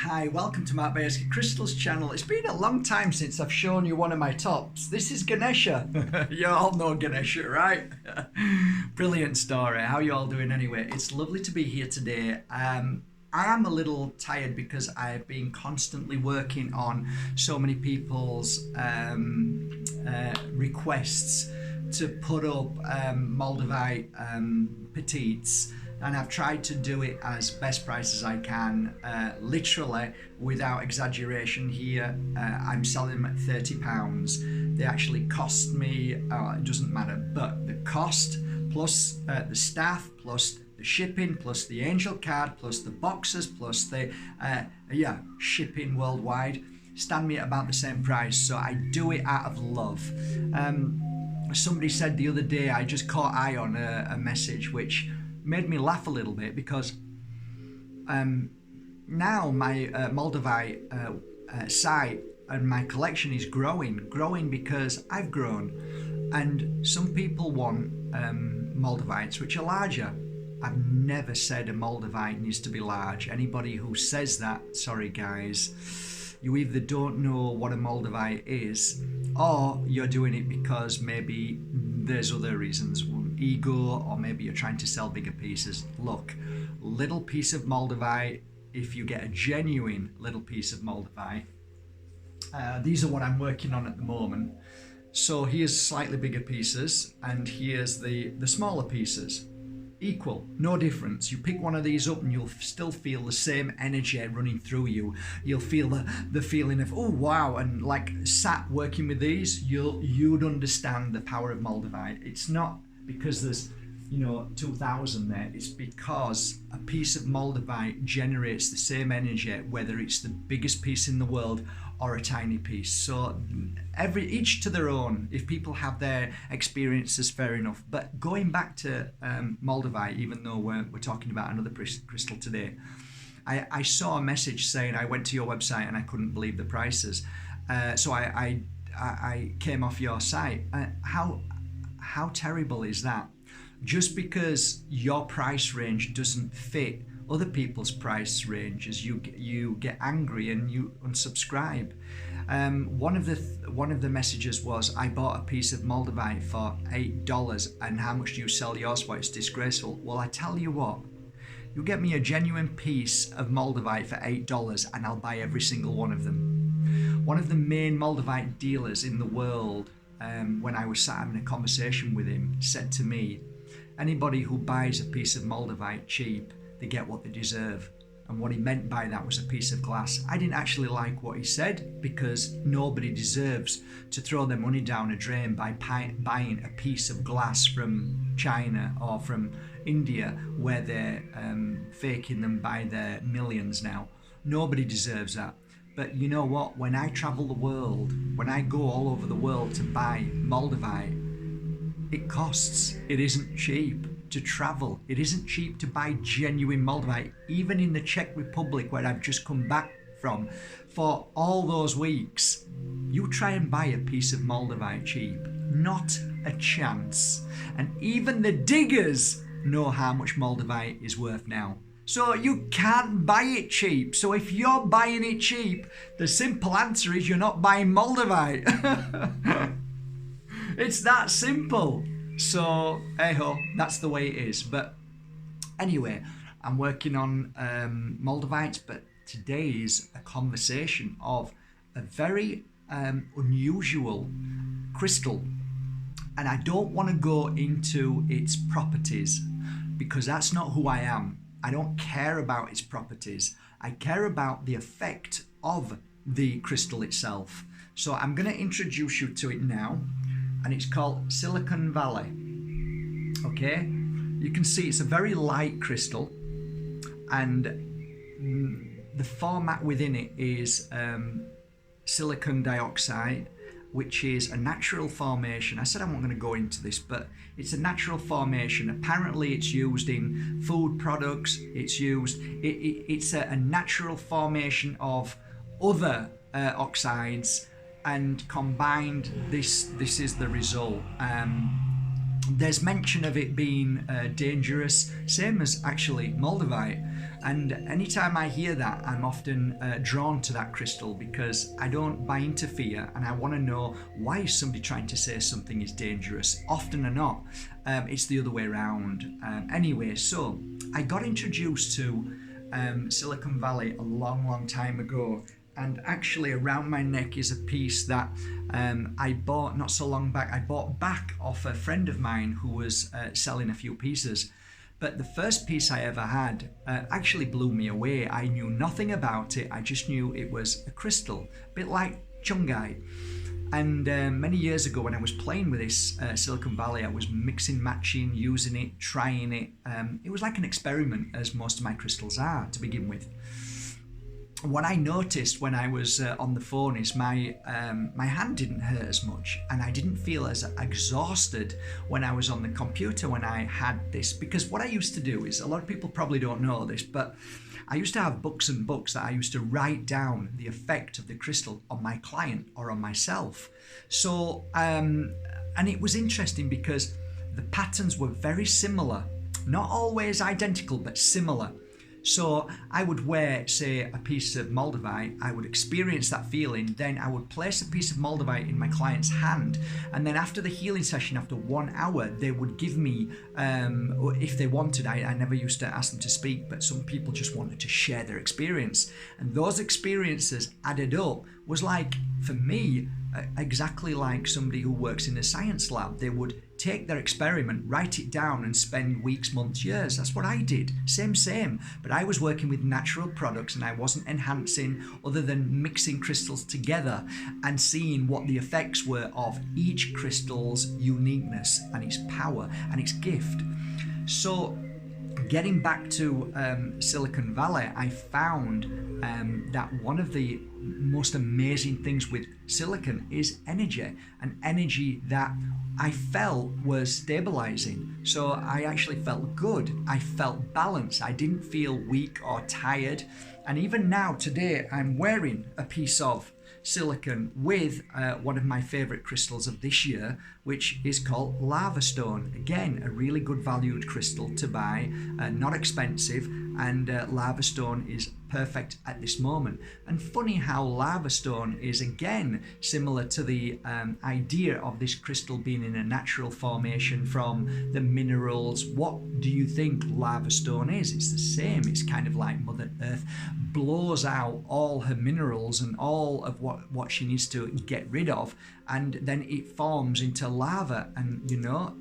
Hi, welcome to my Bajerski Crystals channel. It's been a long time since I've shown you one of my tops. This is Ganesha. You all know Ganesha, right? Brilliant story. How are you all doing anyway? It's lovely to be here today. I am a little tired because I've been constantly working on so many people's requests to put up MOLDAVITE petites, and I've tried to do it as best price as I can, literally without exaggeration. Here I'm selling them at £30. They actually cost me, it doesn't matter, but the cost plus the staff plus the shipping plus the angel card plus the boxes plus the shipping worldwide stand me at about the same price. So I do it out of love. Somebody said the other day, I just caught eye on a message which made me laugh a little bit, because now my MOLDAVITE site and my collection is growing because I've grown, and some people want MOLDAVITEs which are larger. I've never said a MOLDAVITE needs to be large. Anybody who says that, sorry guys, you either don't know what a MOLDAVITE is, or you're doing it because maybe there's other reasons, ego, or maybe you're trying to sell bigger pieces. Look, little piece of MOLDAVITE, if you get a genuine little piece of MOLDAVITE, these are what I'm working on at the moment. So here's slightly bigger pieces, and here's the smaller pieces. Equal, no difference. You pick one of these up and you'll still feel the same energy running through you. You'll feel the feeling of, oh wow, and like sat working with these, you'd understand the power of MOLDAVITE. It's not because there's 2,000 there. It's because a piece of MOLDAVITE generates the same energy whether it's the biggest piece in the world or a tiny piece. So each to their own. If people have their experiences, fair enough. But going back to MOLDAVITE, even though we're talking about another crystal today, I saw a message saying I went to your website and I couldn't believe the prices. So I came off your site. How terrible is that? Just because your price range doesn't fit other people's price ranges, you get angry and you unsubscribe. One of the messages was, I bought a piece of MOLDAVITE for $8, and how much do you sell yours for? It's disgraceful. Well, I tell you what, you get me a genuine piece of MOLDAVITE for $8 and I'll buy every single one of them. One of the main MOLDAVITE dealers in the world, when I was sat having a conversation with him, said to me, anybody who buys a piece of MOLDAVITE cheap, they get what they deserve. And what he meant by that was a piece of glass. I didn't actually like what he said, because nobody deserves to throw their money down a drain by buying a piece of glass from China or from India, where they're faking them by their millions now. Nobody deserves that. But you know what? When I travel the world, when I go all over the world to buy MOLDAVITE, it costs. It isn't cheap to travel. It isn't cheap to buy genuine MOLDAVITE. Even in the Czech Republic, where I've just come back from, for all those weeks, you try and buy a piece of MOLDAVITE cheap. Not a chance. And even the diggers know how much MOLDAVITE is worth now. So you can't buy it cheap. So if you're buying it cheap, the simple answer is you're not buying MOLDAVITE. It's that simple. So, hey-ho, that's the way it is. But anyway, I'm working on MOLDAVITEs, but today is a conversation of a very unusual crystal. And I don't want to go into its properties, because that's not who I am. I don't care about its properties. I care about the effect of the crystal itself. So I'm going to introduce you to it now. And it's called Silicon Valley. Okay, you can see it's a very light crystal, and the format within it is silicon dioxide, which is a natural formation. I said I'm not going to go into this, but it's a natural formation. Apparently it's used in food products. It's a natural formation of other oxides, and combined, this is the result. There's mention of it being dangerous, same as actually MOLDAVITE. And anytime I hear that, I'm often drawn to that crystal because I don't buy into fear, and I want to know, why is somebody trying to say something is dangerous? Often or not, it's the other way around. Anyway, so I got introduced to Silicon Valley a long time ago, and actually around my neck is a piece that I bought not so long back. I bought back off a friend of mine who was selling a few pieces. But the first piece I ever had actually blew me away. I knew nothing about it. I just knew it was a crystal, a bit like chungai. And many years ago, when I was playing with this Silicon Valley, I was mixing, matching, using it, trying it. It was like an experiment, as most of my crystals are to begin with. What I noticed when I was on the phone is my hand didn't hurt as much, and I didn't feel as exhausted when I was on the computer when I had this. Because what I used to do is, a lot of people probably don't know this, but I used to have books and books that I used to write down the effect of the crystal on my client or on myself. So, and it was interesting because the patterns were very similar, not always identical, but similar. So I would wear, say, a piece of moldavite, I would experience that feeling, then I would place a piece of moldavite in my client's hand, and then after the healing session, after 1 hour, they would give me, if they wanted, I never used to ask them to speak, but some people just wanted to share their experience, and those experiences added up was like, for me, exactly like somebody who works in a science lab. They would take their experiment, write it down, and spend weeks, months, years. That's what I did. Same. But I was working with natural products, and I wasn't enhancing other than mixing crystals together and seeing what the effects were of each crystal's uniqueness and its power and its gift. So getting back to Silicon Valley, I found that one of the most amazing things with silicon is energy, an energy that I felt was stabilizing. So I actually felt good. I felt balanced. I didn't feel weak or tired. And even now, today, I'm wearing a piece of silicon with one of my favorite crystals of this year, which is called lava stone. Again, a really good valued crystal to buy, not expensive, and lava stone is perfect at this moment. And funny how lava stone is again similar to the idea of this crystal being in a natural formation from the minerals. What do you think lava stone is? It's the same. It's kind of like Mother Earth blows out all her minerals and all of what she needs to get rid of, and then it forms into lava. And you know,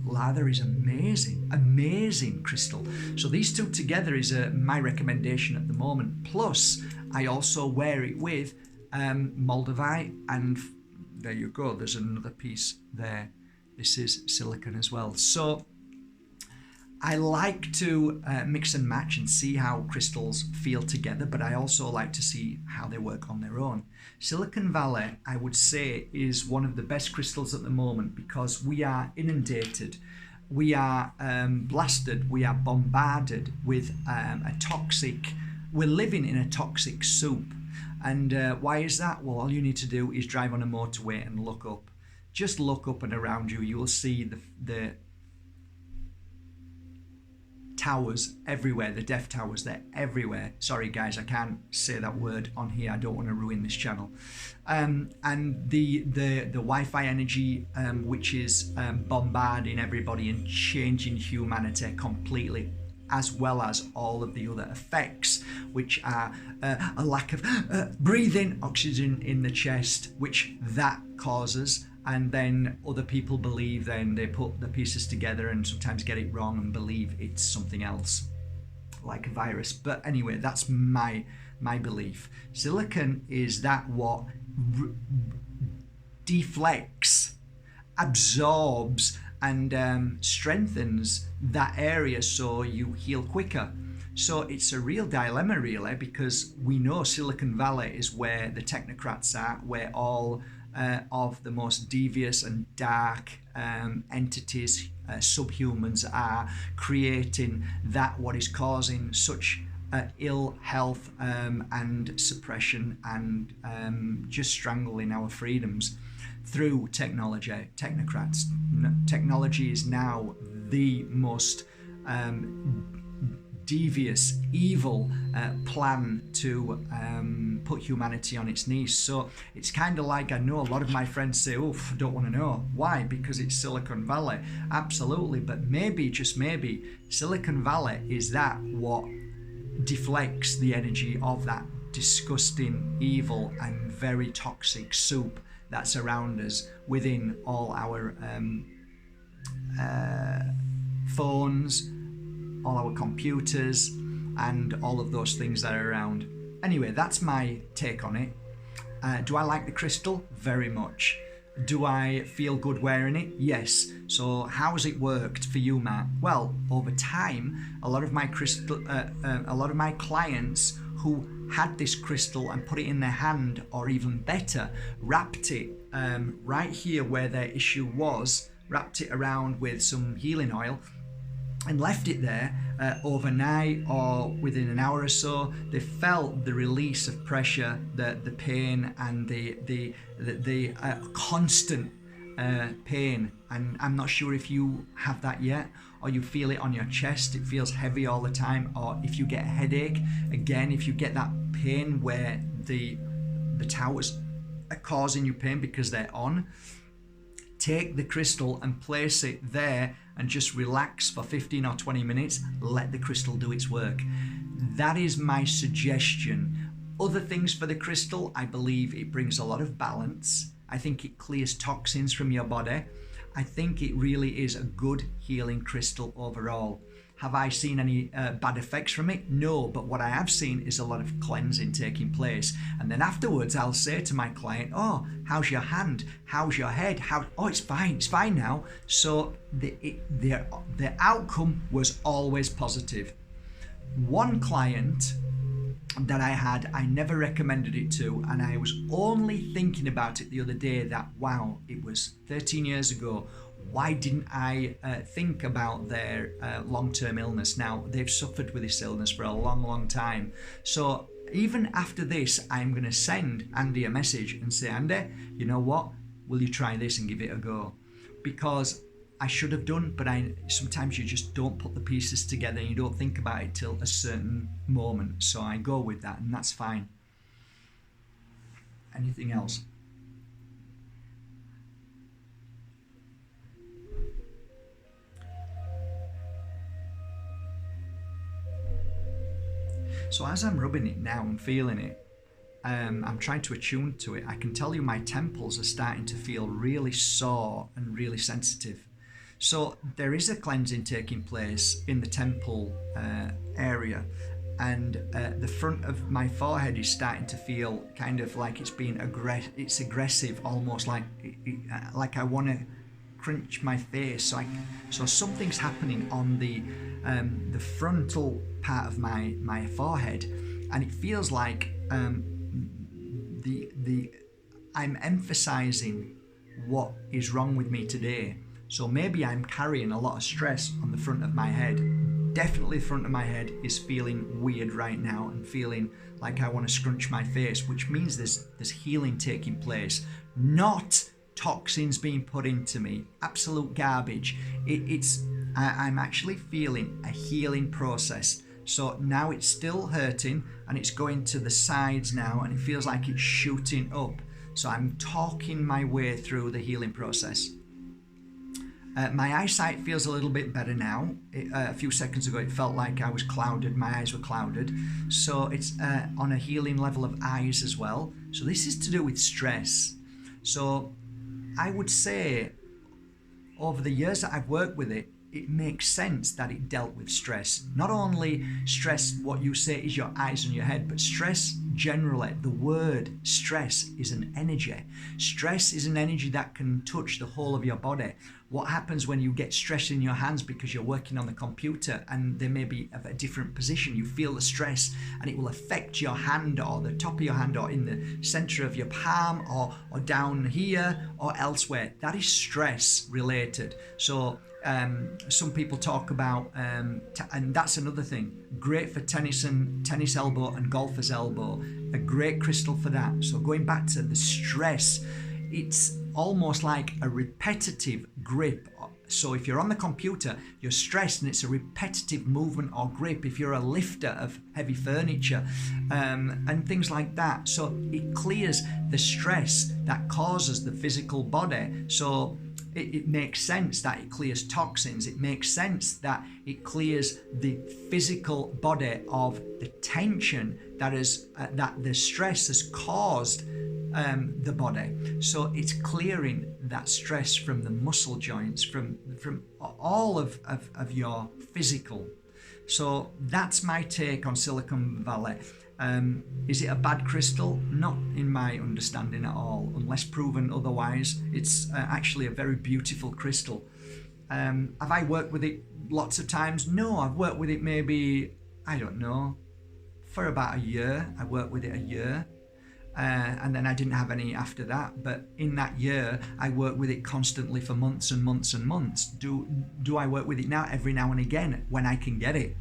lava is amazing crystal. So these two together is my recommendation at the moment. Plus, I also wear it with moldavite, and there you go. There's another piece there. This is silicon as well. So I like to mix and match and see how crystals feel together, but I also like to see how they work on their own. Silicon Valley, I would say, is one of the best crystals at the moment because we are inundated, we are blasted, we are bombarded with we're living in a toxic soup. And why is that? Well, all you need to do is drive on a motorway and look up. Just look up and around you, you will see the towers everywhere, the death towers, they're everywhere. Sorry guys, I can't say that word on here, I don't want to ruin this channel. And the Wi-Fi energy, which is bombarding everybody and changing humanity completely, as well as all of the other effects, which are a lack of breathing oxygen in the chest, which that causes. And then other people believe, then they put the pieces together and sometimes get it wrong and believe it's something else, like a virus. But anyway, that's my belief. Silicon is that what deflects, absorbs, and strengthens that area so you heal quicker. So it's a real dilemma really, because we know Silicon Valley is where the technocrats are, where all of the most devious and dark entities, subhumans, are creating that what is causing such ill health and suppression and just strangling our freedoms through technology. Technocrats. Technology is now the most devious, evil plan to put humanity on its knees. So it's kind of like, I know a lot of my friends say, oof, I don't want to know. Why? Because it's Silicon Valley. Absolutely. But maybe, just maybe, Silicon Valley is that what deflects the energy of that disgusting, evil, and very toxic soup that's around us within all our phones, all our computers, and all of those things that are around. Anyway, that's my take on it. Do I like the crystal? Very much. Do I feel good wearing it? Yes. So how's it worked for you, Matt? Well, over time, a lot of my clients who had this crystal and put it in their hand, or even better, wrapped it right here where their issue was, wrapped it around with some healing oil, and left it there overnight or within an hour or so. They felt the release of pressure, the pain, and the constant pain. And I'm not sure if you have that yet, or you feel it on your chest, it feels heavy all the time, or if you get a headache, again, if you get that pain where the towers are causing you pain because they're on, take the crystal and place it there and just relax for 15 or 20 minutes. Let the crystal do its work. That is my suggestion. Other things for the crystal, I believe it brings a lot of balance. I think it clears toxins from your body. I think it really is a good healing crystal overall. Have I seen any bad effects from it? No, but what I have seen is a lot of cleansing taking place. And then afterwards, I'll say to my client, oh, how's your hand? How's your head? Oh, it's fine now. So the outcome was always positive. One client that I had, I never recommended it to, and I was only thinking about it the other day that, wow, it was 13 years ago. Why didn't I think about their long-term illness? Now, they've suffered with this illness for a long time. So even after this, I'm going to send Andy a message and say, Andy, you know what? Will you try this and give it a go? Because I should have done, but sometimes you just don't put the pieces together and you don't think about it till a certain moment. So I go with that, and that's fine. Anything else? So as I'm rubbing it now and feeling it, I'm trying to attune to it. I can tell you my temples are starting to feel really sore and really sensitive. So there is a cleansing taking place in the temple area, and the front of my forehead is starting to feel kind of like it's being it's aggressive, almost like I want to crunch my face. So something's happening on the frontal part of my forehead, and it feels like I'm emphasizing what is wrong with me today. So maybe I'm carrying a lot of stress on the front of my head. Definitely the front of my head is feeling weird right now and feeling like I want to scrunch my face, which means there's healing taking place, not toxins being put into me. Absolute garbage. I'm actually feeling a healing process. So now it's still hurting and it's going to the sides now, and it feels like it's shooting up. So I'm talking my way through the healing process. My eyesight feels a little bit better now. A few seconds ago it felt like I was clouded, my eyes were clouded. So it's on a healing level of eyes as well. So this is to do with stress. So I would say over the years that I've worked with it, it makes sense that it dealt with stress. Not only stress, what you say is your eyes and your head, but stress generally. The word stress is an energy. Stress is an energy that can touch the whole of your body. What happens when you get stress in your hands because you're working on the computer and they may be of a different position? You feel the stress and it will affect your hand, or the top of your hand, or in the center of your palm, or down here or elsewhere. That is stress related. So some people talk about, and that's another thing, great for tennis elbow and golfer's elbow, a great crystal for that. So going back to the stress, it's almost like a repetitive grip So if you're on the computer, you're stressed and it's a repetitive movement or grip. If you're a lifter of heavy furniture and things like that. So it clears the stress that causes the physical body. So it makes sense that it clears toxins. It makes sense that it clears the physical body of the tension that the stress has caused the body. So it's clearing that stress from the muscle joints, from all of your physical. So that's my take on Silicon Valley. Is it a bad crystal? Not in my understanding at all, unless proven otherwise. It's actually a very beautiful crystal. Have I worked with it lots of times? No, I've worked with it maybe, I don't know, for about a year. I worked with it a year. And then I didn't have any after that. But in that year, I worked with it constantly for months and months and months. Do I work with it now? Every now and again, when I can get it.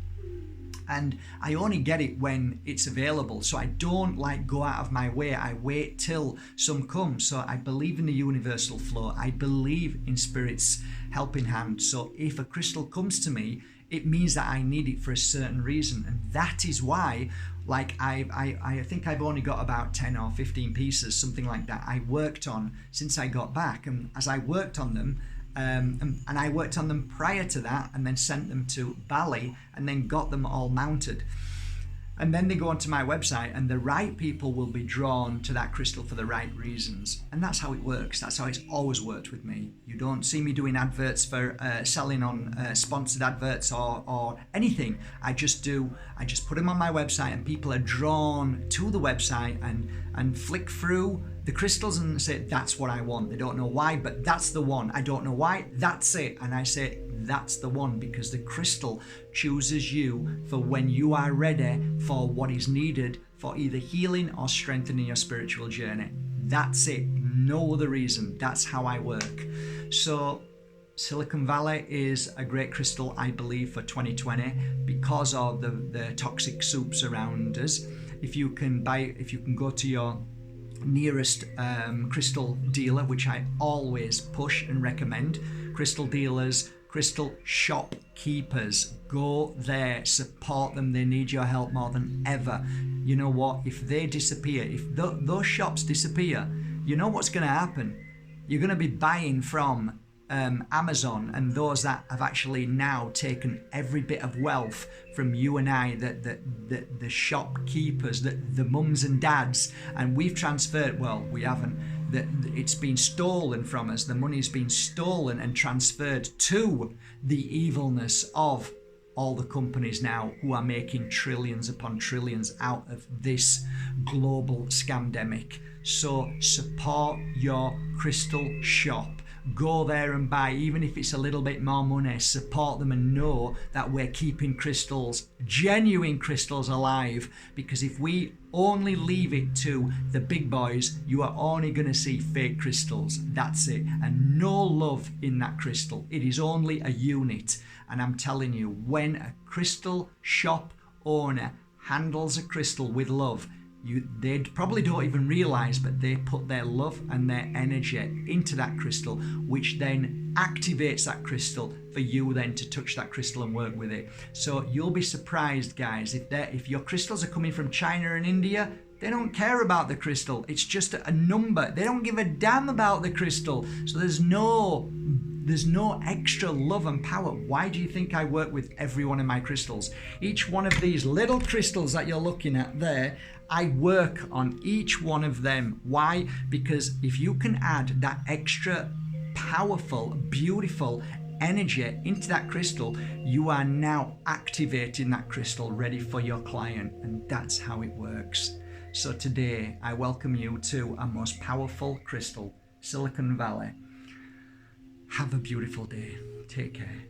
And I only get it when it's available. So I don't go out of my way. I wait till some comes. So I believe in the universal flow. I believe in Spirit's helping hand. So if a crystal comes to me, it means that I need it for a certain reason. And that is why, I think I've only got about 10 or 15 pieces, something like that, I worked on since I got back. And as I worked on them, and I worked on them prior to that and then sent them to Bali and then got them all mounted. And then they go onto my website and the right people will be drawn to that crystal for the right reasons. And that's how it works. That's how it's always worked with me. You don't see me doing adverts for selling on sponsored adverts or anything. I just put them on my website and people are drawn to the website and flick through the crystals and say, that's what I want. They don't know why, but that's the one. I don't know why, that's it. And I say, that's the one, because the crystal chooses you for when you are ready for what is needed for either healing or strengthening your spiritual journey. That's it. No other reason. That's how I work. So Silicon Valley is a great crystal, I believe, for 2020 because of the toxic soups around us. If you can go to your nearest crystal dealer, which I always push and recommend, crystal dealers, crystal shopkeepers, go there, support them. They need your help more than ever. You know what? If they disappear, if those shops disappear, you know what's going to happen? You're going to be buying from Amazon and those that have actually now taken every bit of wealth from you and I, the shopkeepers, the mums and dads, and we've transferred, well, we haven't, it's been stolen from us. The money's been stolen and transferred to the evilness of all the companies now who are making trillions upon trillions out of this global scamdemic. So support your crystal shop. Go there and buy, even if it's a little bit more money. Support them and know that we're keeping crystals, genuine crystals, alive. Because if we only leave it to the big boys, you are only going to see fake crystals. That's it. And no love in that crystal. It is only a unit. And I'm telling you, when a crystal shop owner handles a crystal with love, they probably don't even realize, but they put their love and their energy into that crystal, which then activates that crystal for you then to touch that crystal and work with it. So you'll be surprised, guys, if your crystals are coming from China and India, they don't care about the crystal. It's just a number. They don't give a damn about the crystal. So there's no extra love and power. Why do you think I work with every one of my crystals? Each one of these little crystals that you're looking at there, I work on each one of them. Why? Because if you can add that extra powerful, beautiful energy into that crystal, you are now activating that crystal ready for your client. And that's how it works. So today, I welcome you to a most powerful crystal, Silicon Valley. Have a beautiful day. Take care.